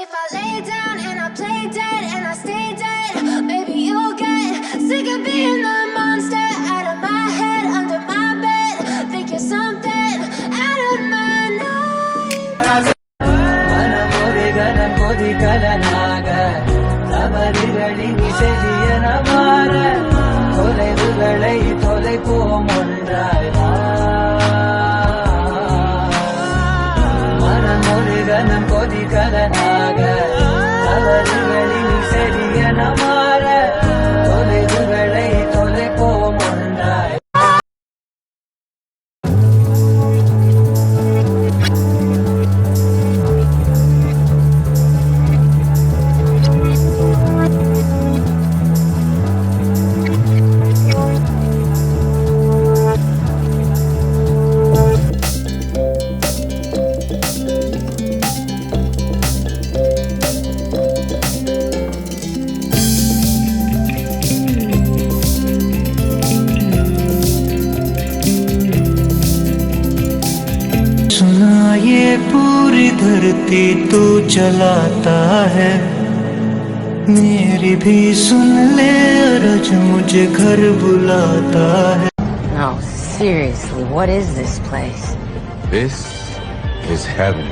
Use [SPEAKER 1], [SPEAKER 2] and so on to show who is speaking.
[SPEAKER 1] if I lay down and I play dead and I stay dead, maybe you'll get sick of being the monster out of my head, under my bed. Think you're something out of my night.
[SPEAKER 2] ये पूरी धरती तू चलाता है, मेरी भी सुन ले अरज मुझे घर बुलाता है.
[SPEAKER 3] No, seriously, what is this place?
[SPEAKER 4] This is heaven.